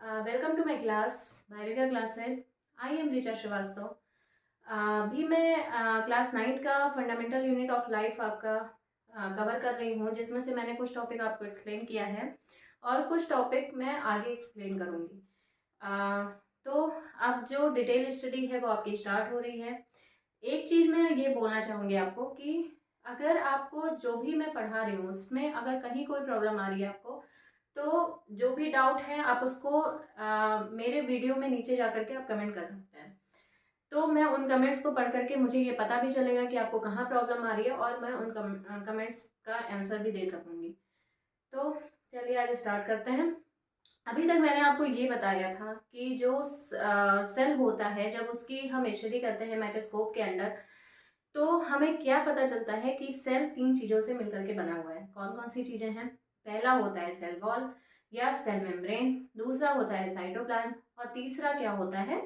Welcome to my class biology classes. I am Richa Srivastava. अभी मैं class 9 का फंडामेंटल यूनिट ऑफ लाइफ आपका cover कर रही हूँ, जिसमें से मैंने कुछ टॉपिक आपको एक्सप्लेन किया है और कुछ टॉपिक मैं आगे एक्सप्लेन करूँगी। तो अब जो डिटेल स्टडी है वो आपकी स्टार्ट हो रही है। एक चीज़ मैं ये बोलना चाहूँगी आपको कि अगर आपको जो भी मैं पढ़ा रही हूँ उसमें अगर कहीं कोई प्रॉब्लम आ रही है आपको, तो जो भी डाउट है आप उसको मेरे वीडियो में नीचे जा करके आप कमेंट कर सकते हैं। तो मैं उन कमेंट्स को पढ़ करके मुझे ये पता भी चलेगा कि आपको कहाँ प्रॉब्लम आ रही है और मैं उन कमेंट्स का आंसर भी दे सकूँगी। तो चलिए आज स्टार्ट करते हैं। अभी तक मैंने आपको ये बताया था कि जो सेल होता है जब उसकी हम स्टडी करते हैं माइक्रोस्कोप के अंडर, तो हमें क्या पता चलता है कि सेल 3 चीज़ों से मिलकर के बना हुआ है। कौन कौन सी चीज़ें हैं? पहला होता है सेल वॉल या सेल मेम्ब्रेन, दूसरा होता है साइटोप्लाज्म और तीसरा क्या होता है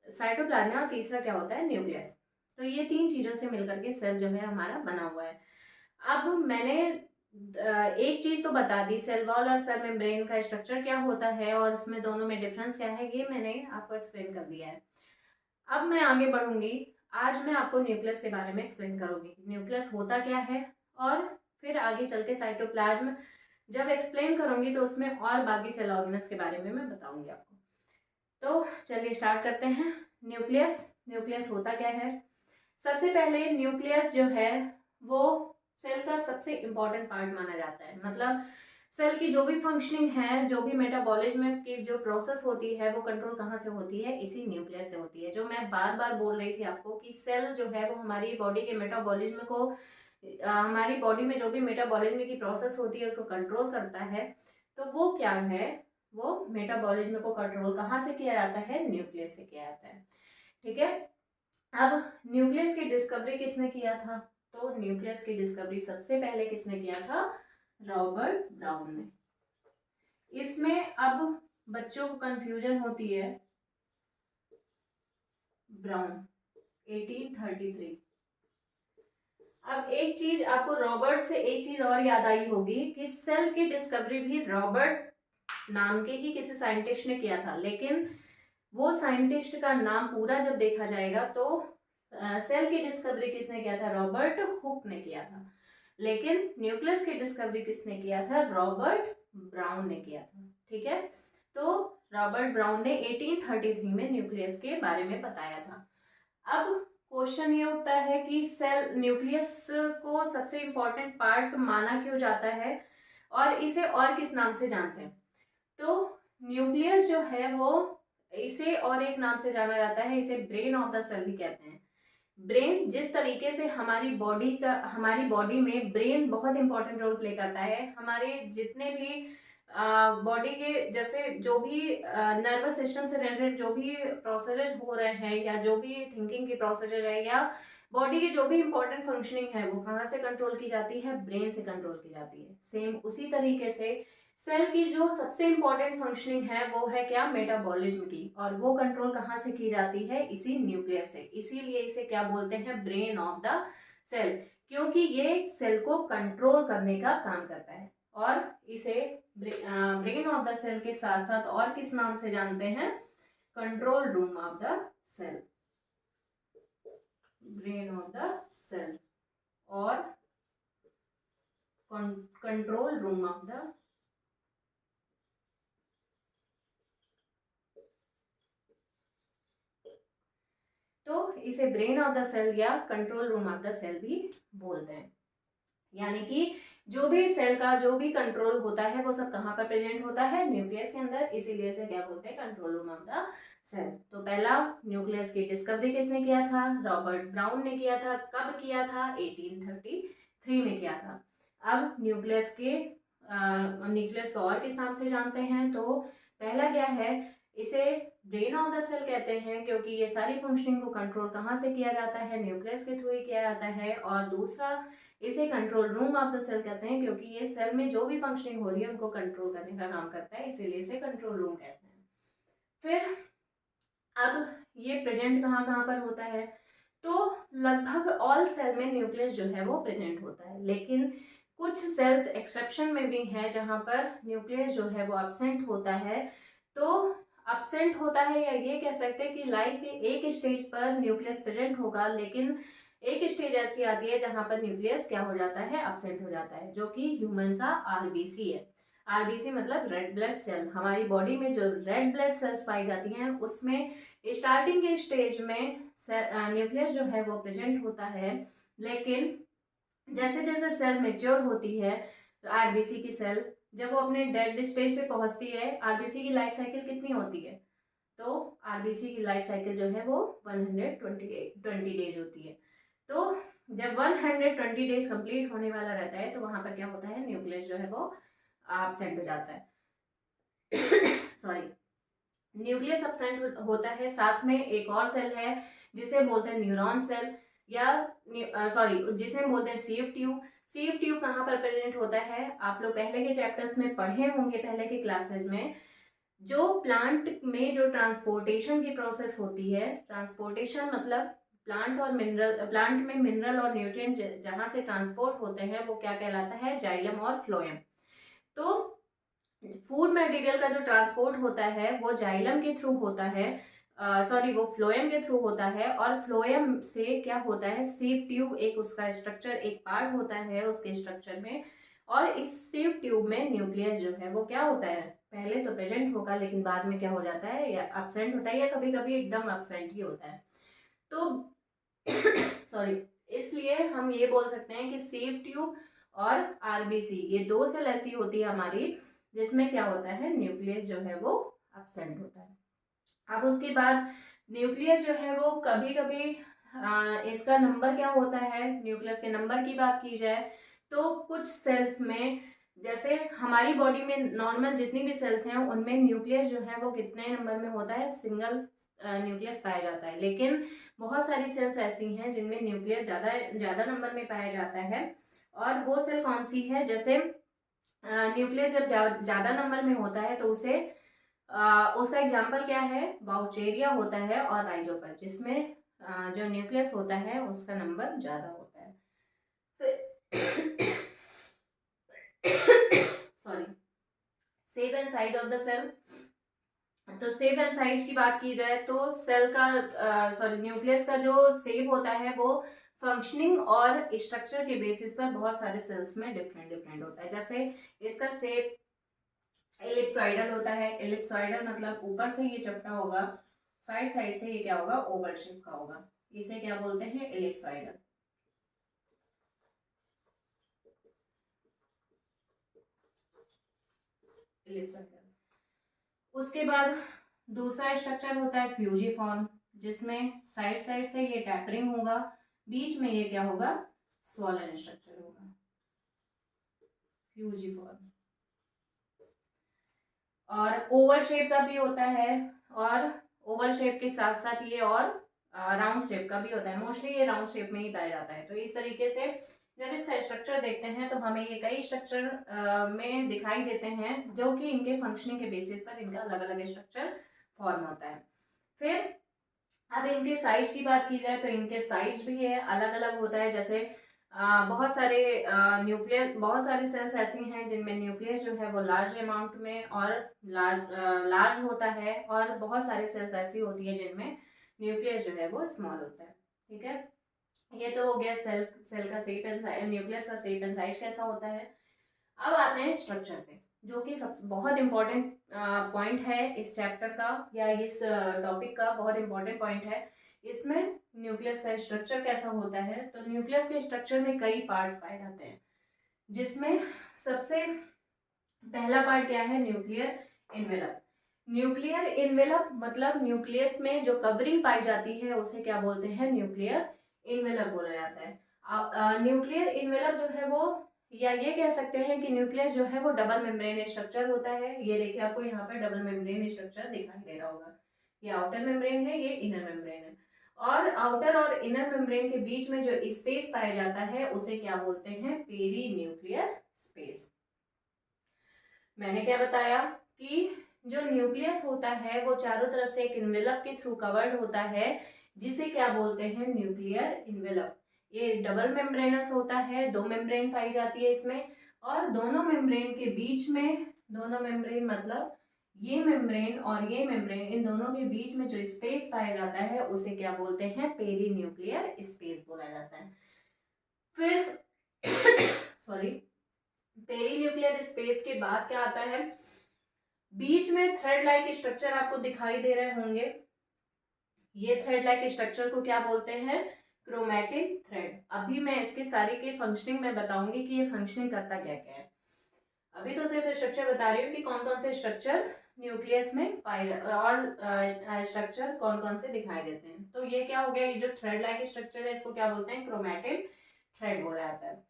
साइटोप्लाज्म और तीसरा क्या होता है न्यूक्लियस। तो ये 3 चीज़ों से मिलकर के सेल जो है हमारा बना हुआ है। अब मैंने एक चीज़ तो बता दी, सेल वॉल और सेल मेम्ब्रेन का स्ट्रक्चर क्या होता है और इसमें दोनों में डिफरेंस क्या है, ये मैंने आपको एक्सप्लेन कर दिया है। अब मैं आगे बढ़ूंगी। आज मैं आपको न्यूक्लियस के बारे में एक्सप्लेन करूंगी, न्यूक्लियस होता क्या है और फिर आगे चल के साइटोप्लाज्म जब एक्सप्लेन करूंगी तो उसमें और बाकी सेल ऑर्गेनल्स के बारे में मैं बताऊंगी आपको। तो चलिए स्टार्ट करते हैं। न्यूक्लियस न्यूक्लियस होता क्या है? सबसे पहले न्यूक्लियस जो है वो सेल का सबसे इम्पोर्टेंट पार्ट माना जाता है। मतलब सेल की जो भी फंक्शनिंग है, जो भी मेटाबॉलिज्म की जो प्रोसेस होती है वो कंट्रोल कहाँ से होती है? इसी न्यूक्लियस से होती है। जो मैं बार बार बोल रही थी आपको कि सेल जो है वो हमारी बॉडी के मेटाबॉलिज्म को हमारी बॉडी में जो भी मेटाबॉलिज्म की प्रोसेस होती है उसको कंट्रोल करता है। तो वो क्या है? वो मेटाबॉलिज्म को कंट्रोल कहाँ से किया जाता है? न्यूक्लियस से किया जाता है। ठीक है। अब न्यूक्लियस की डिस्कवरी किसने किया था? तो न्यूक्लियस की डिस्कवरी सबसे पहले किसने किया था? रॉबर्ट ब्राउन ने। इसमें अब बच्चों को कंफ्यूजन होती है। ब्राउन 1833। अब एक चीज आपको रॉबर्ट से एक चीज और याद आई होगी कि सेल की डिस्कवरी भी रॉबर्ट नाम के ही किसी साइंटिस्ट ने किया था, लेकिन वो साइंटिस्ट का नाम पूरा जब देखा जाएगा तो सेल की डिस्कवरी किसने किया था? रॉबर्ट हुक ने किया था। लेकिन न्यूक्लियस की डिस्कवरी किसने किया था? रॉबर्ट ब्राउन ने किया था। ठीक है। तो रॉबर्ट ब्राउन ने 1833 में न्यूक्लियस के बारे में बताया था। अब क्वेश्चन ये उठता है कि सेल न्यूक्लियस को सबसे इंपॉर्टेंट पार्ट माना क्यों जाता है और इसे और किस नाम से जानते हैं? तो न्यूक्लियस जो है वो इसे और एक नाम से जाना जाता है, इसे ब्रेन ऑफ द सेल भी कहते हैं। ब्रेन जिस तरीके से हमारी बॉडी में ब्रेन बहुत इंपॉर्टेंट रोल प्ले करता है। हमारे जितने भी बॉडी के जैसे जो भी नर्वस सिस्टम से रिलेटेड जो भी प्रोसेसेस हो रहे हैं या जो भी थिंकिंग की प्रोसेस है या बॉडी की जो भी इंपॉर्टेंट फंक्शनिंग है वो कहाँ से कंट्रोल की जाती है? ब्रेन से कंट्रोल की जाती है। सेम उसी तरीके से सेल की जो सबसे इंपॉर्टेंट फंक्शनिंग है वो है क्या? मेटाबॉलिज्म की, और वो कंट्रोल कहाँ से की जाती है? इसी न्यूक्लियस से। इसीलिए इसे क्या बोलते हैं? ब्रेन ऑफ द सेल, क्योंकि ये सेल को कंट्रोल करने का काम करता है। और इसे ब्रेन ऑफ द सेल के साथ साथ और किस नाम से जानते हैं? Control room of the cell, brain of the cell और कंट्रोल रूम ऑफ द। तो इसे ब्रेन ऑफ द सेल या control room of the cell भी बोलते हैं। यानी कि जो भी सेल का जो भी कंट्रोल होता है वो सब कहाँ पर प्रेजेंट होता है? न्यूक्लियस के अंदर। इसीलिए इसे क्या बोलते हैं? Control room of the cell. तो पहला न्यूक्लियस की डिस्कवरी किसने किया था? रॉबर्ट ब्राउन ने किया था। कब किया था? 1833 में किया था। अब न्यूक्लियस को और किस नाम से जानते हैं? तो पहला क्या है, इसे ब्रेन ऑफ द सेल कहते हैं क्योंकि ये सारी फंक्शनिंग को कंट्रोल कहाँ से किया जाता है? न्यूक्लियस के थ्रू ही किया जाता है। और दूसरा, इसे control room of the cell कहते हैं क्योंकि ये सेल में जो भी फंक्शनिंग हो रही है उनको कंट्रोल करने का काम करता है, इसीलिए इसे कंट्रोल रूम कहते हैं। फिर अब ये प्रेजेंट कहाँ कहाँ पर होता है? तो लगभग ऑल सेल में न्यूक्लियस जो है वो प्रेजेंट होता है, लेकिन कुछ सेल्स एक्सेप्शन में भी हैं जहाँ पर न्यूक्लियस जो है वो एब्सेंट होता है। तो एब्सेंट होता है या ये कह सकते हैं कि लाइक एक स्टेज पर न्यूक्लियस प्रेजेंट होगा, लेकिन एक स्टेज ऐसी आती है जहाँ पर न्यूक्लियस क्या हो जाता है, एब्सेंट हो जाता है, जो कि ह्यूमन का आरबीसी है। आरबीसी मतलब रेड ब्लड सेल। हमारी बॉडी में जो रेड ब्लड सेल्स पाई जाती हैं उसमें स्टार्टिंग के स्टेज में न्यूक्लियस जो है वो प्रेजेंट होता है, लेकिन जैसे जैसे सेल मेच्योर होती है, आरबीसी की सेल जब वो अपने डेड स्टेज पे पहुंचती है, आरबीसी की लाइफ साइकिल कितनी होती है, तो आरबीसी की लाइफ साइकिल जो है वो 120 डेज होती है। तो जब 120 डेज कंप्लीट होने वाला रहता है तो वहां पर क्या होता है, न्यूक्लियस जो है वो एब्सेंट हो जाता है। सॉरी, न्यूक्लियस एब्सेंट होता है। साथ में एक और सेल है जिसे बोलते हैं न्यूरॉन सेल, या सॉरी जिसे बोलते हैं सीएफ ट्यूब। सीएफ ट्यूब कहाँ पर प्रेजेंट होता है, आप लोग पहले के चैप्टर्स में पढ़े होंगे, पहले के क्लासेस में। जो प्लांट में जो ट्रांसपोर्टेशन की प्रोसेस होती है, ट्रांसपोर्टेशन मतलब प्लांट में मिनरल और न्यूट्रिएंट जहाँ से ट्रांसपोर्ट होते हैं वो क्या कहलाता है, जाइलम और फ्लोएम। तो फूड मटेरियल का जो ट्रांसपोर्ट होता है वो जाइलम के थ्रू होता है, सॉरी वो फ्लोएम के थ्रू होता है, और फ्लोएम से क्या होता है, सीव ट्यूब एक उसका स्ट्रक्चर, एक पार्ट होता है उसके स्ट्रक्चर में। और इस सीव ट्यूब में न्यूक्लियस जो है वो क्या होता है, पहले तो प्रेजेंट होगा लेकिन बाद में क्या हो जाता है, या एब्सेंट होता है, या कभी कभी एकदम एब्सेंट ही होता है। तो सॉरी, इसलिए हम ये बोल सकते हैं कि सीव ट्यूब और आरबीसी ये दो सेल ऐसी होती है हमारी जिसमें क्या होता है, न्यूक्लियस जो है वो एब्सेंट होता है। अब उसके बाद न्यूक्लियस जो है वो कभी कभी इसका नंबर क्या होता है, न्यूक्लियस के नंबर की बात की जाए तो कुछ सेल्स में, जैसे हमारी बॉडी में नॉर्मल जितनी भी सेल्स हैं उनमें न्यूक्लियस जो है वो कितने नंबर में होता है, सिंगल न्यूक्लियस पाया जाता है। लेकिन बहुत सारी सेल्स ऐसी हैं जिनमें न्यूक्लियस ज़्यादा ज़्यादा नंबर में पाया जाता है। और वो सेल कौन सी है, जैसे न्यूक्लियस जब ज़्यादा नंबर में होता है तो उसे उसका एग्जाम्पल क्या है, बाउचेरिया होता है और राइजोपल, जिसमें जो न्यूक्लियस होता है उसका नंबर ज़्यादा होता है। Sorry, shape and size of the cell. तो शेप एंड साइज की बात की जाए तो सेल का सॉरी न्यूक्लियस का जो शेप होता है वो फंक्शनिंग और स्ट्रक्चर के बेसिस पर बहुत सारे सेल्स में डिफरेंट डिफरेंट होता है। जैसे इसका शेप एलिप्सॉइडल होता है। एलिप्सॉइडल मतलब ऊपर से ये चपटा होगा, साइड साइड से ये क्या होगा, ओवल शेप का होगा। इसे क्या बोलते हैं, एलिप्सॉइडल। एलिप्सॉइडल। उसके बाद दूसरा स्ट्रक्चर होता है फ्यूजीफॉर्म, जिसमें साइड साइड से ये टैपरिंग होगा, बीच में ये क्या होगा, स्वॉलन स्ट्रक्चर होगा, फ्यूजीफॉर्म। और ओवल शेप का भी होता है, और ओवल शेप के साथ साथ ये और राउंड शेप का भी होता है। मोस्टली ये राउंड शेप में ही पाया जाता है। तो इस तरीके से जब इसका स्ट्रक्चर देखते हैं तो हमें ये कई स्ट्रक्चर में दिखाई देते हैं, जो कि इनके फंक्शनिंग के बेसिस पर इनका अलग अलग स्ट्रक्चर फॉर्म होता है। फिर अब इनके साइज की बात की जाए तो इनके साइज भी है अलग अलग होता है। जैसे बहुत सारे न्यूक्लियर, बहुत सारी सेल्स ऐसी हैं जिनमें न्यूक्लियस जो है वो लार्ज अमाउंट में और लार्ज होता है, और बहुत सारी सेल्स ऐसी होती है जिनमें न्यूक्लियस जो है वो स्मॉल होता है। ठीक है, ये तो हो गया सेल का शेप एंड न्यूक्लियस का शेप एंड साइज कैसा होता है। अब आते हैं स्ट्रक्चर पे, जो कि सब बहुत इंपॉर्टेंट पॉइंट है इस चैप्टर का, या इस टॉपिक का बहुत इंपॉर्टेंट पॉइंट है। इसमें न्यूक्लियस का स्ट्रक्चर कैसा होता है, तो न्यूक्लियस के स्ट्रक्चर में कई पार्ट्स पाए जाते हैं, जिसमें सबसे पहला पार्ट क्या है, न्यूक्लियर इन्वेलप। न्यूक्लियर इन्वेलप मतलब न्यूक्लियस में जो कवरिंग पाई जाती है उसे क्या बोलते हैं, न्यूक्लियर इन्वेलप बोला जाता है। न्यूक्लियर इन्वेलप जो है वो, या ये कह सकते हैं कि न्यूक्लियस जो है वो डबल मेम्ब्रेन स्ट्रक्चर होता है। ये देखिए आपको यहाँ पर डबल मेम्ब्रेन स्ट्रक्चर दिखाई दे रहा होगा। ये आउटर मेम्ब्रेन है, ये इनर मेम्ब्रेन है, और आउटर और इनर मेम्ब्रेन के बीच में जो स्पेस पाया जाता है उसे क्या बोलते हैं, पेरी न्यूक्लियर स्पेस। मैंने क्या बताया कि जो न्यूक्लियस होता है वो चारों तरफ से एक इन्वेलप के थ्रू कवर्ड होता है, जिसे क्या बोलते हैं, न्यूक्लियर इन्वेलप। ये डबल मेम्ब्रेनस होता है, 2 मेम्ब्रेन पाई जाती है इसमें, और दोनों मेम्ब्रेन के बीच में, दोनों मेम्ब्रेन मतलब ये मेम्ब्रेन और ये मेम्ब्रेन, इन दोनों के बीच में जो स्पेस पाया जाता है उसे क्या बोलते हैं, पेरीन्यूक्लियर स्पेस बोला जाता है। फिर सॉरी, पेरीन्यूक्लियर स्पेस के बाद क्या आता है, बीच में थ्रेड लाइक स्ट्रक्चर आपको दिखाई दे रहे होंगे। ये थ्रेड लाइक स्ट्रक्चर को क्या बोलते हैं, क्रोमैटिन थ्रेड। अभी मैं इसके सारे के फंक्शनिंग में बताऊंगी कि ये फंक्शनिंग करता क्या क्या है। अभी तो सिर्फ स्ट्रक्चर बता रही हूँ कि कौन कौन से स्ट्रक्चर न्यूक्लियस में पाए और स्ट्रक्चर कौन कौन से दिखाई देते हैं। तो ये क्या हो गया, ये जो थ्रेड लाइक स्ट्रक्चर है इसको क्या बोलते हैं, क्रोमैटिन थ्रेड बोला जाता है।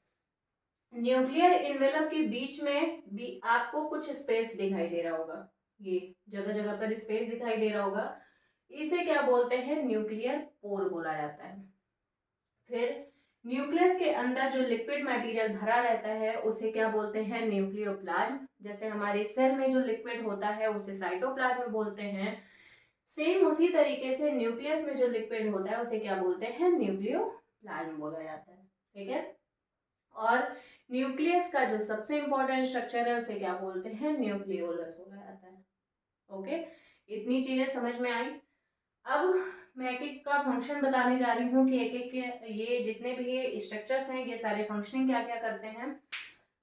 न्यूक्लियर इन्वेलप के बीच में भी आपको कुछ स्पेस दिखाई दे रहा होगा, ये जगह जगह पर स्पेस दिखाई दे रहा होगा, इसे क्या बोलते हैं, न्यूक्लियर पोर बोला जाता है। फिर न्यूक्लियस के अंदर जो लिक्विड मटेरियल भरा रहता है उसे क्या बोलते हैं, न्यूक्लियोप्लाज्म। जैसे हमारे सेल में जो लिक्विड होता है उसे साइटोप्लाज्म बोलते हैं, सेम उसी तरीके से न्यूक्लियस में जो लिक्विड होता है उसे क्या बोलते हैं, न्यूक्लियोप्लाज्म बोला जाता है। ठीक है, और न्यूक्लियस का जो सबसे इंपॉर्टेंट स्ट्रक्चर है उसे क्या बोलते हैं, न्यूक्लियोलस बोला जाता है। ओके, इतनी चीजें समझ में आई। अब मैं एक एक का फंक्शन बताने जा रही हूँ कि एक एक के ये जितने भी ये स्ट्रक्चर्स हैं ये सारे फंक्शनिंग क्या क्या करते हैं।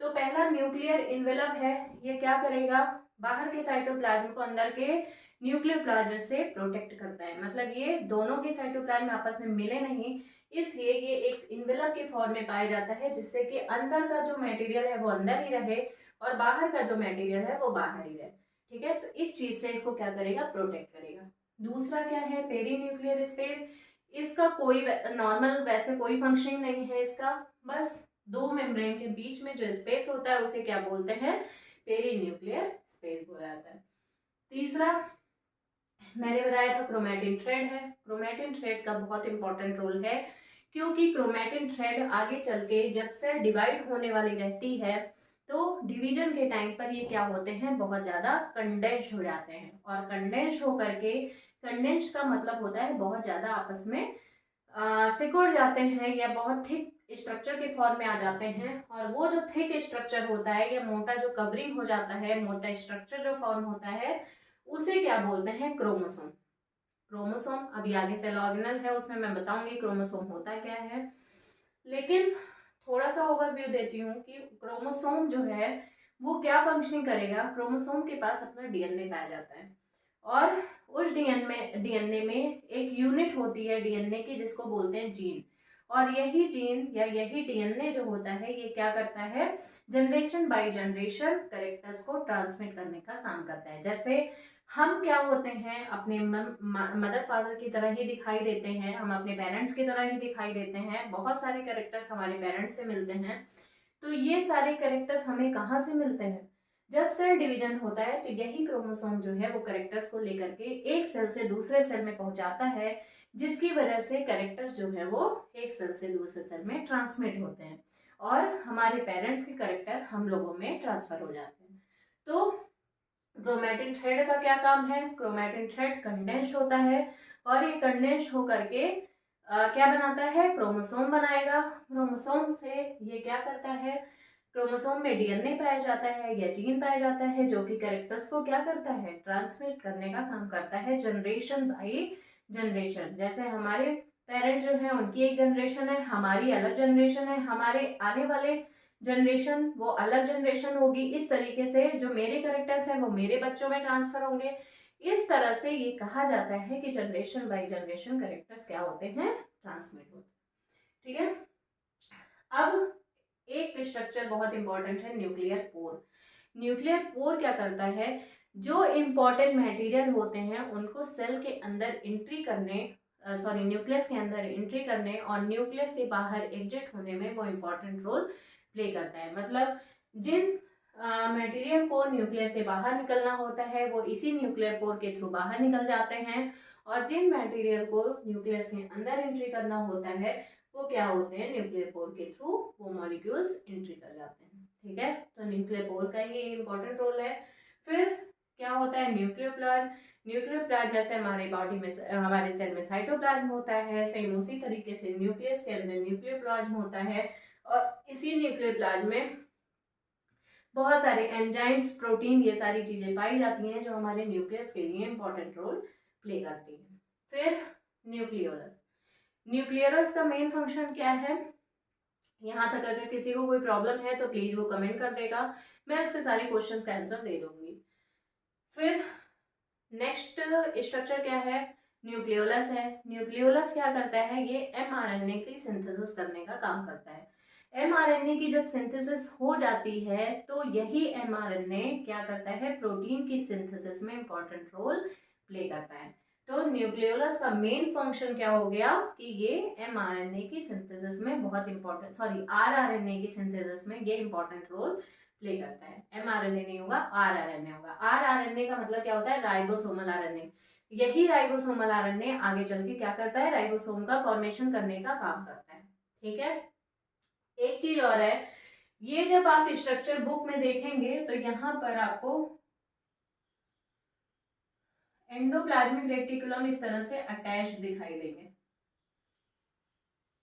तो पहला न्यूक्लियर इन्वेलप है, ये क्या करेगा, बाहर के साइटोप्लाज्म को अंदर के न्यूक्लियोप्लाज्म से प्रोटेक्ट करता है। मतलब ये दोनों के साइटोप्लाज्म आपस में मिले नहीं, इसलिए ये एक इन्वेलप के फॉर्म में पाया जाता है, जिससे कि अंदर का जो मटेरियल है वो अंदर ही रहे और बाहर का जो मटेरियल है वो बाहर ही रहे। ठीक है, तो इस चीज से इसको क्या करेगा, प्रोटेक्ट करेगा। दूसरा क्या है, पेरीन्यूक्लियर स्पेस। इसका कोई नॉर्मल वैसे कोई फंक्शनिंग नहीं है इसका, बस दो मेम्ब्रेन के बीच में जो स्पेस होता है उसे क्या बोलते हैं, पेरीन्यूक्लियर स्पेस बोला जाता है। तीसरा मैंने बताया था क्रोमैटिन थ्रेड है। क्रोमैटिन थ्रेड का बहुत इंपॉर्टेंट रोल है, क्योंकि क्रोमैटिन थ्रेड आगे चल के जब सेल डिवाइड होने वाली रहती है तो डिवीजन के टाइम पर ये क्या होते हैं, बहुत ज़्यादा कंडेंस हो जाते हैं। और कंडेंस होकर के, कंडेंस का मतलब होता है बहुत ज़्यादा आपस में सिकुड़ जाते हैं या बहुत थिक स्ट्रक्चर के फॉर्म में आ जाते हैं। और वो जो थिक स्ट्रक्चर होता है या मोटा जो कवरिंग हो जाता है, मोटा स्ट्रक्चर जो फॉर्म होता है उसे क्या बोलते हैं, क्रोमोसोम। क्रोमोसोम अभी आगे सेल ऑर्गेनल है उसमें मैं बताऊंगी क्रोमोसोम होता क्या है, लेकिन थोड़ा सा ओवरव्यू देती हूँ कि क्रोमोसोम जो है वो क्या फंक्शनिंग करेगा। क्रोमोसोम के पास अपना डीएनए पाया जाता है और उस डीएनए में एक यूनिट होती है डीएनए की जिसको बोलते हैं जीन। और यही जीन या यही डीएनए जो होता है ये क्या करता है, जनरेशन बाय जनरेशन कैरेक्टर्स को ट्रांसमिट करने का काम करता है। जैसे हम क्या होते हैं, अपने मदर फादर की तरह ही दिखाई देते हैं, हम अपने पेरेंट्स की तरह ही दिखाई देते हैं, बहुत सारे कैरेक्टर्स हमारे पेरेंट्स से मिलते हैं। तो ये सारे कैरेक्टर्स हमें कहाँ से मिलते हैं, जब सेल डिवीजन होता है तो यही क्रोमोसोम जो है वो कैरेक्टर्स को लेकर के एक सेल से दूसरे सेल में पहुंचाता है, जिसकी वजह से कैरेक्टर्स जो है वो एक सेल से दूसरे सेल में ट्रांसमिट होते हैं और हमारे पेरेंट्स के कैरेक्टर हम लोगों में ट्रांसफर हो जाते हैं। तो क्रोमैटिन थ्रेड का क्या काम है, क्रोमैटिन थ्रेड कंडेंस होता है और ये कंडेंस होकर के क्या बनाता है, क्रोमोसोम बनाएगा। क्रोमोसोम से ये क्या करता है, क्रोमोसोम में डीएनए पाया जाता है या जीन पाया जाता है जो कि कैरेक्टर्स को क्या करता है, ट्रांसमिट करने का काम करता है जनरेशन बाई जनरेशन। जैसे हमारे पेरेंट्स जो है उनकी एक जनरेशन है, हमारी अलग जनरेशन है, हमारे आने वाले जनरेशन वो अलग जनरेशन होगी। इस तरीके से जो मेरे कैरेक्टर्स हैं वो मेरे बच्चों में ट्रांसफर होंगे। इस तरह से ये कहा जाता है कि जनरेशन बाय जनरेशन कैरेक्टर्स क्या होते हैं, ट्रांसमिट होते हैं। ठीक है, अब एक स्ट्रक्चर बहुत इंपॉर्टेंट है, न्यूक्लियर पोर। न्यूक्लियर पोर क्या करता है, जो इंपॉर्टेंट मटेरियल होते हैं उनको सेल के अंदर एंट्री करने, सॉरी न्यूक्लियस के अंदर एंट्री करने और न्यूक्लियस से बाहर एग्जिट होने में वो इम्पॉर्टेंट रोल प्ले करता है। मतलब जिन मटेरियल को न्यूक्लियस से बाहर निकलना होता है वो इसी न्यूक्लियर पोर के थ्रू बाहर निकल जाते हैं और जिन मटेरियल को न्यूक्लियस के अंदर एंट्री करना होता है वो क्या होते हैं, न्यूक्लियर पोर के थ्रू वो मॉलिक्यूल्स एंट्री कर जाते हैं। ठीक है, तो न्यूक्लियर पोर का ये इंपॉर्टेंट रोल है। फिर क्या होता है, न्यूक्लियोप्लाज्म। न्यूक्लियोप्लाज्म जैसे हमारे बॉडी में, हमारे सेल में साइटोप्लाज्म होता है, सेम उसी तरीके से न्यूक्लियस के अंदर न्यूक्लियोप्लाज्म होता है। और इसी न्यूक्लियोप्लाज्म में बहुत सारे एंजाइम्स, प्रोटीन, ये सारी चीजें पाई जाती हैं जो हमारे न्यूक्लियस के लिए इंपॉर्टेंट रोल प्ले करती हैं। फिर न्यूक्लियोलस। न्यूक्लियोलस का मेन फंक्शन क्या है, यहाँ तक अगर किसी को कोई प्रॉब्लम है तो प्लीज वो कमेंट कर देगा, मैं उसके सारे क्वेश्चंस का आंसर दे दूंगी। फिर नेक्स्ट स्ट्रक्चर क्या है, न्यूक्लियोलस है। न्यूक्लियोलस क्या करता है, ये एमआरएनए की सिंथेसिस करने का काम करता है। एमआरएनए की जब सिंथेसिस हो जाती है तो यही एमआरएनए क्या करता है, प्रोटीन की सिंथेसिस में इंपॉर्टेंट रोल प्ले करता है। तो न्यूक्लियोलस का मेन फंक्शन क्या हो गया कि ये एमआरएनए की सिंथेसिस में बहुत इंपॉर्टेंट, सॉरी आरआरएनए की सिंथेसिस में ये इंपॉर्टेंट रोल प्ले करता है। एमआरएनए नहीं होगा, आरआरएनए होगा। आरआरएनए का मतलब क्या होता है, राइबोसोमल आरएनए। यही राइबोसोमल आरएनए आगे चल के क्या करता है, राइबोसोम का फॉर्मेशन करने का काम करता है। ठीक है। एक चीज और है, ये जब आप स्ट्रक्चर बुक में देखेंगे तो यहाँ पर आपको एंडोप्लाज्मिक रेटिकुलम इस तरह से अटैच दिखाई देंगे।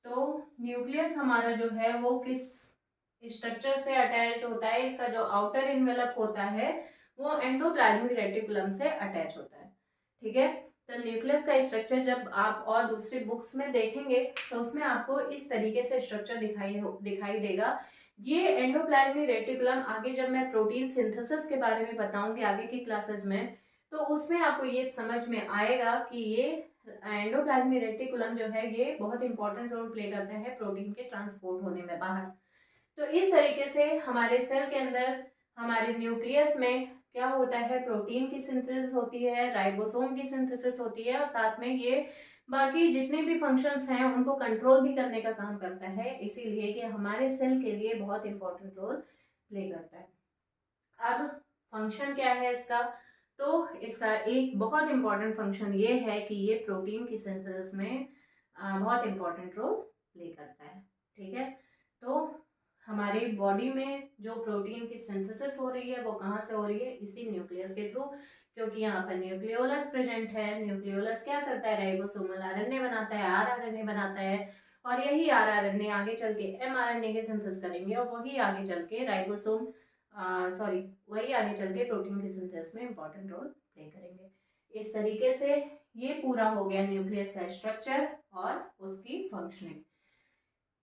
तो न्यूक्लियस हमारा जो है वो किस स्ट्रक्चर से अटैच होता है, इसका जो आउटर इन्वेलप होता है वो एंडोप्लाज्मिक रेटिकुलम से अटैच होता है। ठीक है। तो न्यूक्लियस का स्ट्रक्चर जब आप और दूसरी बुक्स में देखेंगे तो उसमें आपको इस तरीके से स्ट्रक्चर दिखाई देगा। ये एंडोप्लाज्मिक रेटिकुलम आगे जब मैं प्रोटीन सिंथेसिस के बारे में बताऊंगी आगे की क्लासेस में, तो उसमें आपको ये समझ में आएगा कि ये एंडोप्लाज्मिक रेटिकुलम जो है ये बहुत इंपॉर्टेंट रोल प्ले करता है प्रोटीन के ट्रांसपोर्ट होने में बाहर। तो इस तरीके से हमारे सेल के अंदर, हमारे न्यूक्लियस में क्या होता है, प्रोटीन की सिंथेसिस होती है, राइबोसोम की सिंथेसिस होती है, और साथ में ये बाकी जितने भी फंक्शंस हैं उनको कंट्रोल भी करने का काम करता है, इसीलिए कि हमारे सेल के लिए बहुत इंपॉर्टेंट रोल प्ले करता है। अब फंक्शन क्या है इसका, तो इसका एक बहुत इंपॉर्टेंट फंक्शन ये है कि ये प्रोटीन की सिंथेसिस में बहुत इंपॉर्टेंट रोल प्ले करता है। ठीक है। तो हमारी बॉडी में जो प्रोटीन की सिंथेसिस हो रही है वो कहाँ से हो रही है, इसी न्यूक्लियस के थ्रू, क्योंकि यहाँ पर न्यूक्लियोलस प्रेजेंट है। न्यूक्लियोलस क्या करता है, राइबोसोमल आरएनए बनाता है, आरआरएनए बनाता है, और यही आरआरएनए आगे चल के एमआरएनए के सिंथेसिस करेंगे, और वही आगे चल के राइबोसोम सॉरी वही आगे चल के प्रोटीन की सिंथेसिस में इंपॉर्टेंट रोल प्ले करेंगे। इस तरीके से ये पूरा हो गया न्यूक्लियस का स्ट्रक्चर और उसकी फंक्शनिंग।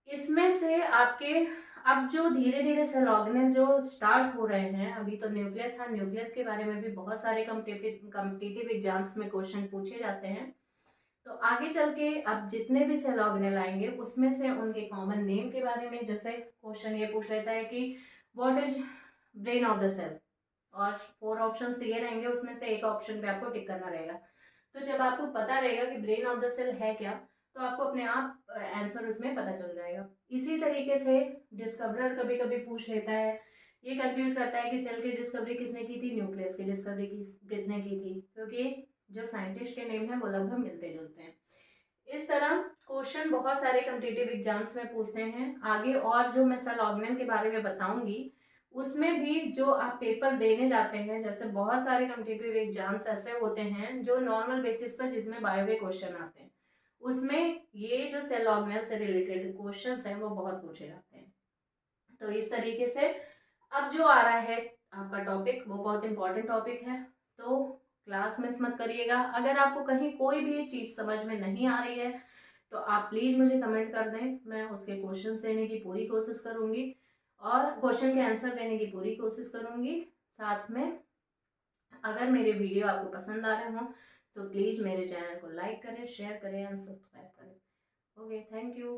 इसमें से आपके अब जो धीरे धीरे सेल ऑर्गेनेल जो स्टार्ट हो रहे हैं, अभी तो न्यूक्लियस था, न्यूक्लियस के बारे में भी बहुत सारे कॉम्पिटिटिव एग्जाम्स में क्वेश्चन पूछे जाते हैं। तो आगे चल के अब जितने भी सेल ऑर्गेनेल आएंगे उसमें से उनके कॉमन नेम के बारे में, जैसे क्वेश्चन ये पूछ लेता है कि what is brain of the cell, और 4 ऑप्शंस दिए रहेंगे, उसमें से एक ऑप्शन पे आपको टिक करना रहेगा। तो जब आपको पता रहेगा कि ब्रेन ऑफ द सेल है क्या, तो आपको अपने आप आंसर उसमें पता चल जाएगा। इसी तरीके से डिस्कवरर कभी कभी पूछ लेता है, ये कंफ्यूज करता है कि सेल की डिस्कवरी किसने की थी, न्यूक्लियस की डिस्कवरी किसने की थी, क्योंकि जो साइंटिस्ट के नेम है वो लगभग मिलते जुलते हैं। इस तरह क्वेश्चन बहुत सारे कॉम्पिटिटिव एग्जाम्स में पूछते हैं। आगे और जो मैं सेल ऑर्गेनेल के बारे में बताऊंगी उसमें भी जो आप पेपर देने जाते हैं, जैसे बहुत सारे कॉम्पिटिटिव एग्जाम्स ऐसे होते हैं जो नॉर्मल बेसिस पर जिसमें बायो के क्वेश्चन आते हैं, उसमें ये जो सेल ऑर्गेनेल से रिलेटेड क्वेश्चंस हैं वो बहुत पूछे जाते हैं। तो इस तरीके से अब जो आ रहा है आपका टॉपिक वो बहुत इंपॉर्टेंट टॉपिक है, तो क्लास मिस मत करिएगा। अगर आपको कहीं कोई भी चीज़ समझ में नहीं आ रही है तो आप प्लीज़ मुझे कमेंट कर दें, मैं उसके क्वेश्चंस देने की पूरी कोशिश करूँगी और क्वेश्चन के आंसर देने की पूरी कोशिश करूँगी। साथ में अगर मेरे वीडियो आपको पसंद आ रहे हों तो प्लीज़ मेरे चैनल को लाइक करें, शेयर करें एंड सब्सक्राइब करें। Okay, thank you.